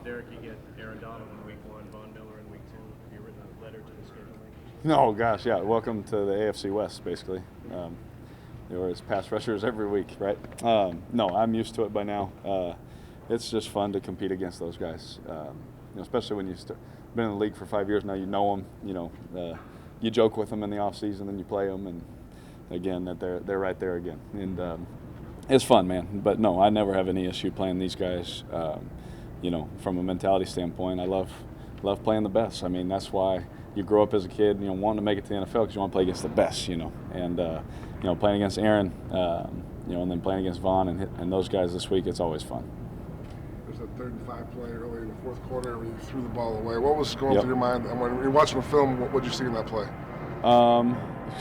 Derek, you get Aaron Donald in week 1, Von Miller in week 2. Have you written a letter to the scheduling? No, gosh, yeah. Welcome to the AFC West, basically. There was pass rushers every week, right? No, I'm used to it by now. It's just fun to compete against those guys, especially when you've been in the league for 5 years now. You know them. You joke with them in the off season, then you play them, and again, that they're right there again. And it's fun, man. But no, I never have any issue playing these guys. From a mentality standpoint, I love playing the best. I mean, that's why you grow up as a kid, wanting to make it to the NFL because you want to play against the best, And playing against Aaron, and then playing against Von and those guys this week, it's always fun. There's a 3rd and 5 play early in the 4th quarter where you threw the ball away. What was going through your mind? And when you're watching the film, what did you see in that play?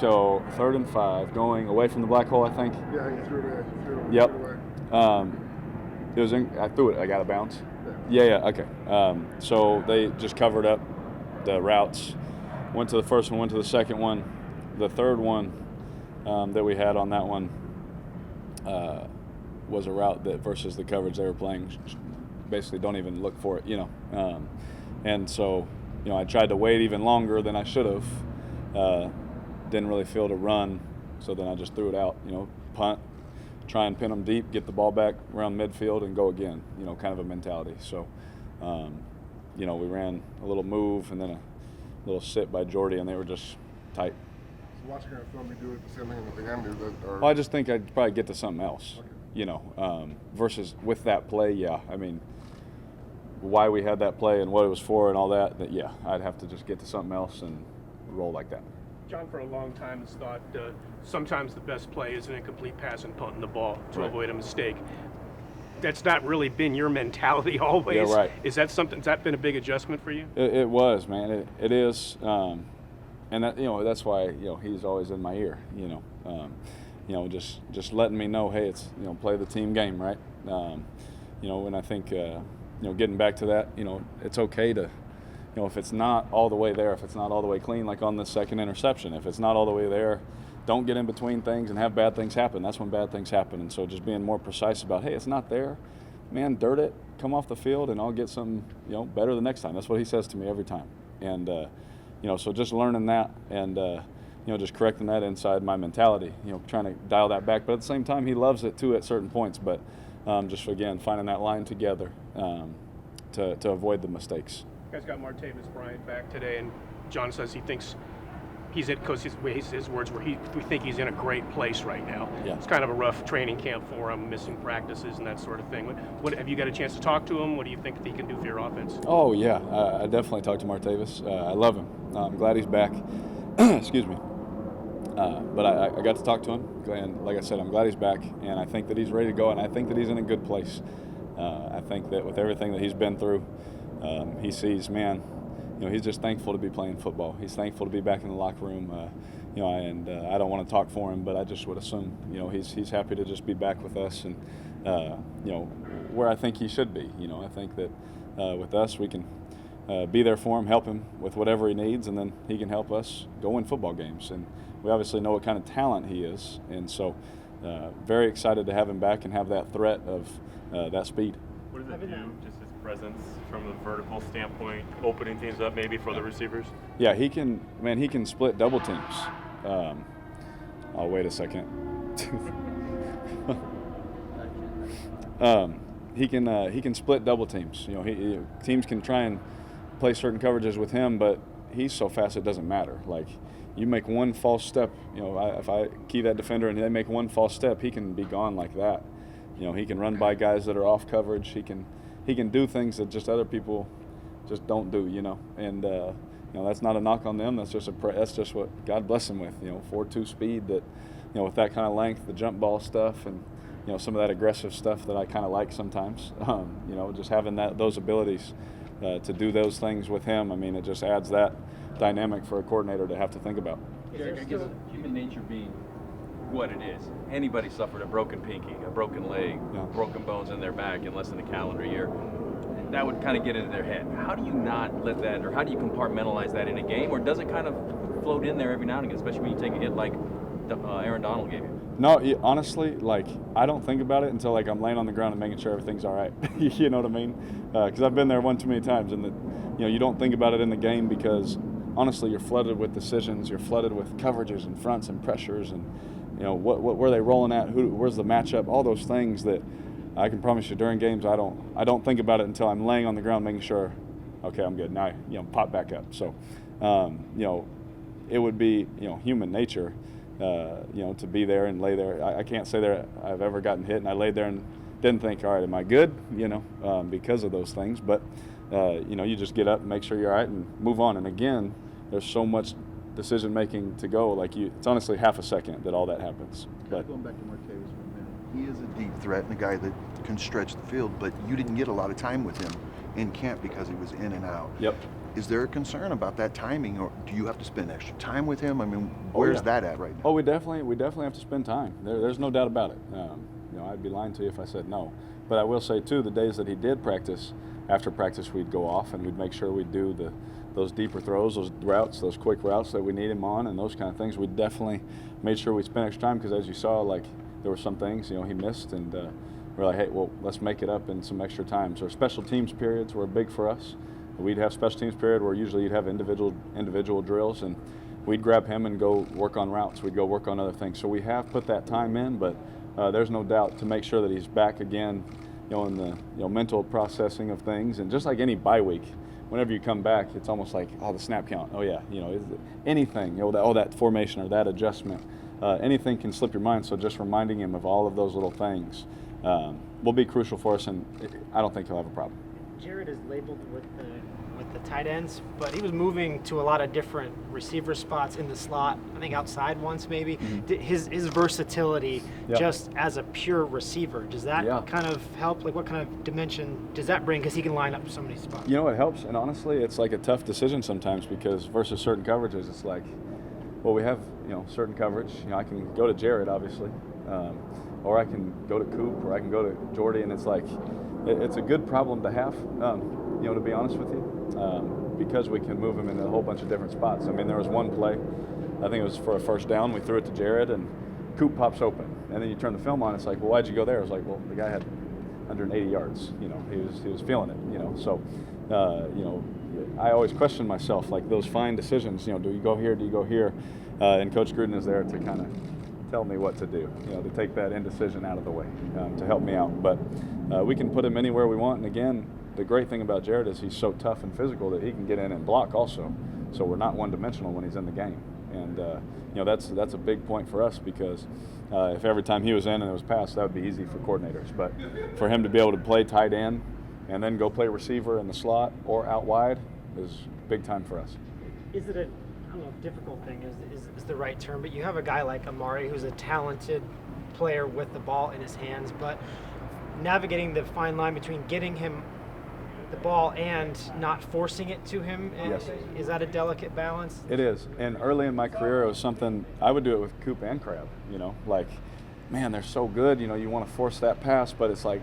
So 3rd and 5, going away from the black hole, I think. Yeah, you threw it away. Yep. Away. I threw it. I got a bounce. Yeah. Okay. So they just covered up the routes. Went to the first one. Went to the second one. The third one that we had on that one was a route that versus the coverage they were playing. Basically, don't even look for it. And so I tried to wait even longer than I should have. Didn't really feel to run, so then I just threw it out. Punt. Try and pin them deep, get the ball back around midfield, and go again. Kind of a mentality. So, we ran a little move and then a little sit by Jordy, and they were just tight. So watching our film, you do it the same thing with the end, or? Well, I just think I'd probably get to something else. Okay. Versus with that play, yeah. I mean, why we had that play and what it was for and all that. That yeah, I'd have to just get to something else and roll like that. John, for a long time, has thought sometimes the best play is an incomplete pass and punting the ball to avoid a mistake. That's not really been your mentality always. Yeah, right. Is that something? Has that been a big adjustment for you? It was, man. It is, and that that's why he's always in my ear. Just letting me know, hey, it's play the team game, right? And I think getting back to that, it's okay to. If it's not all the way there, if it's not all the way clean, like on the second interception, if it's not all the way there, don't get in between things and have bad things happen. That's when bad things happen. And so just being more precise about, hey, it's not there, man, dirt it, come off the field, and I'll get something, better the next time. That's what he says to me every time. And, so just learning that and, just correcting that inside my mentality, trying to dial that back. But at the same time, he loves it too at certain points. But just, again, finding that line together to avoid the mistakes. You guys got Martavis Bryant back today, and John says he thinks he's it because his words were we think he's in a great place right now. Yeah. It's kind of a rough training camp for him, missing practices and that sort of thing. What have you got a chance to talk to him? What do you think that he can do for your offense? Oh yeah, I definitely talked to Martavis. I love him. I'm glad he's back. Excuse me. But I got to talk to him, and like I said, I'm glad he's back, and I think that he's ready to go, and I think that he's in a good place. I think that with everything that he's been through. He sees, man, he's just thankful to be playing football. He's thankful to be back in the locker room, and I don't want to talk for him, but I just would assume, he's happy to just be back with us and, where I think he should be. I think that with us, we can be there for him, help him with whatever he needs, and then he can help us go win football games. And we obviously know what kind of talent he is, and so very excited to have him back and have that threat of that speed. What does it do, just his presence from the vertical standpoint, opening things up maybe for the receivers? Yeah, he can split double teams. Oh, wait a second. He can split double teams. Teams can try and play certain coverages with him, but he's so fast it doesn't matter. Like, you make one false step, if I key that defender and they make one false step, he can be gone like that. He can run by guys that are off coverage. He can do things that just other people just don't do. And that's not a knock on them. That's just what God bless him with. 4.2 speed. That with that kind of length, the jump ball stuff, and some of that aggressive stuff that I kind of like sometimes. Just having those abilities to do those things with him. I mean, it just adds that dynamic for a coordinator to have to think about. Derek, I guess human nature being what it is. Anybody suffered a broken pinky, a broken leg, broken bones in their back in less than a calendar year. That would kind of get into their head. How do you not let that, or how do you compartmentalize that in a game, or does it kind of float in there every now and again, especially when you take a hit like Aaron Donald gave you? No, honestly, like, I don't think about it until like I'm laying on the ground and making sure everything's all right. You know what I mean? Because I've been there one too many times, and you don't think about it in the game because honestly, you're flooded with decisions, you're flooded with coverages and fronts and pressures, and what where are they rolling at? Where's the matchup? All those things that I can promise you during games, I don't think about it until I'm laying on the ground making sure, okay, I'm good. Now, pop back up. So, it would be human nature. To be there and lay there. I can't say that I've ever gotten hit and I laid there and didn't think, all right, am I good? Because of those things. But, you just get up and make sure you're all right and move on. And again, there's so much decision making to go. It's honestly half a second that all that happens. But going back to Martavis for a minute, he is a deep threat and a guy that can stretch the field, but you didn't get a lot of time with him in camp because he was in and out. Yep. Is there a concern about that timing, or do you have to spend extra time with him? I mean, where's that at right now? Oh, we definitely have to spend time. There's no doubt about it. I'd be lying to you if I said no. But I will say too, the days that he did practice, after practice we'd go off and we'd make sure we'd do those deeper throws, those routes, those quick routes that we need him on, and those kind of things. We definitely made sure we spent extra time because, as you saw, there were some things he missed, and we're like, hey, well, let's make it up in some extra time. So special teams periods were big for us. We'd have special teams period where usually you'd have individual drills, and we'd grab him and go work on routes. We'd go work on other things. So we have put that time in, but there's no doubt to make sure that he's back again, in the mental processing of things. And just like any bye week, whenever you come back, it's almost like, the snap count. Oh yeah, anything, that formation or that adjustment, anything can slip your mind. So just reminding him of all of those little things will be crucial for us, and I don't think he'll have a problem. Jared is labeled with the tight ends, but he was moving to a lot of different receiver spots in the slot. I think outside once maybe. Mm-hmm. His versatility, just as a pure receiver, does that kind of help? Like, what kind of dimension does that bring? Because he can line up so many spots. It helps, and honestly, it's like a tough decision sometimes because versus certain coverages, it's like, well, we have certain coverage. I can go to Jared, obviously, or I can go to Coop, or I can go to Jordy, and it's like, it's a good problem to have, to be honest with you, because we can move him in a whole bunch of different spots. I mean, there was one play, I think it was for a first down, we threw it to Jared, and Coop pops open. And then you turn the film on, it's like, well, why'd you go there? I was like, well, the guy had 180 yards, he was feeling it, So, I always question myself, like those fine decisions, do you go here, do you go here? And Coach Gruden is there to kind of tell me what to do, to take that indecision out of the way, to help me out. But we can put him anywhere we want. And again, the great thing about Jared is he's so tough and physical that he can get in and block also. So we're not one-dimensional when he's in the game. And that's a big point for us because if every time he was in and it was passed, that would be easy for coordinators. But for him to be able to play tight end and then go play receiver in the slot or out wide is big time for us. Is it difficult thing is the right term, but you have a guy like Amari who's a talented player with the ball in his hands, but navigating the fine line between getting him the ball and not forcing it to him, is that a delicate balance? It is, and early in my career it was something I would do it with Coop and Crab, man, they're so good, you want to force that pass, but it's like,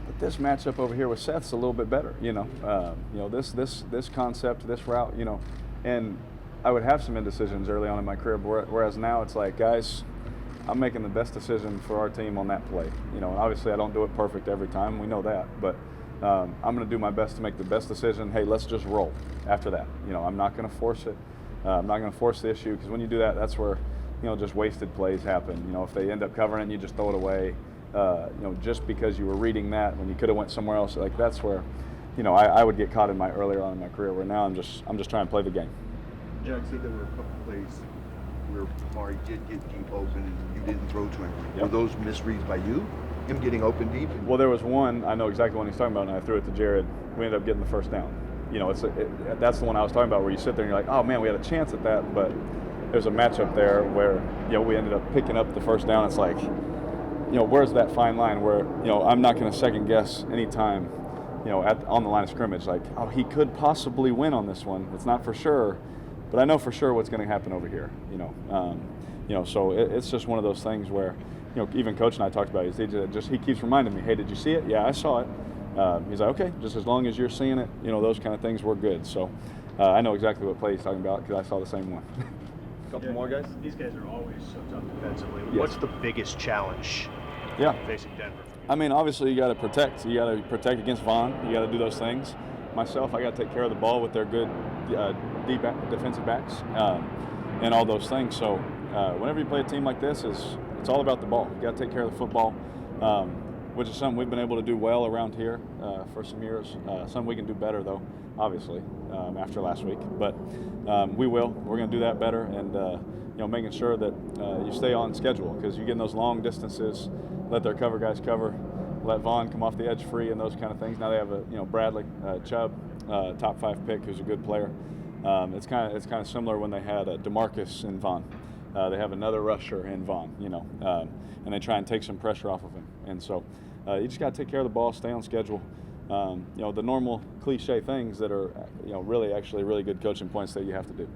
but this matchup over here with Seth's a little bit better, this concept, this route, and I would have some indecisions early on in my career, whereas now it's like, guys, I'm making the best decision for our team on that play. And obviously I don't do it perfect every time, we know that, but I'm going to do my best to make the best decision. Hey, let's just roll after that. I'm not going to force it. I'm not going to force the issue, because when you do that, that's where, just wasted plays happen. If they end up covering it and you just throw it away, just because you were reading that when you could have went somewhere else, like that's where, I would get caught earlier on in my career, where now I'm just trying to play the game. Jack, see, there were a couple plays where Amari did get deep open and you didn't throw to him. Were those misreads by you? Him getting open deep? Well, there was one, I know exactly what he's talking about, and I threw it to Jared. We ended up getting the first down. That's the one I was talking about, where you sit there and you're like, oh man, we had a chance at that, but there's a matchup there where, we ended up picking up the first down. It's like, where's that fine line where, I'm not going to second guess any time, on the line of scrimmage, like, oh, he could possibly win on this one. It's not for sure, but I know for sure what's going to happen over here, so it's just one of those things where, even Coach and I talked about it. He keeps reminding me, hey, did you see it? Yeah, I saw it. He's like, okay, just as long as you're seeing it, those kind of things, we're good. So I know exactly what play he's talking about because I saw the same one. couple more guys. These guys are always so tough defensively. Yes. What's the biggest challenge facing Denver? I mean, obviously you got to protect. You got to protect against Vaughn. You got to do those things. Myself, I got to take care of the ball with their good deep defensive backs and all those things. So whenever you play a team like this, it's all about the ball. You got to take care of the football, which is something we've been able to do well around here for some years. Something we can do better, though, obviously, after last week. But we will. We're going to do that better, and making sure that you stay on schedule, because you get in those long distances, let their cover guys cover, let Vaughn come off the edge free and those kind of things. Now they have Bradley Chubb, top 5 pick, who's a good player. It's kind of similar when they had DeMarcus in Vaughn. They have another rusher in Vaughn, and they try and take some pressure off of him. And so you just got to take care of the ball, stay on schedule. The normal cliche things that are really good coaching points that you have to do.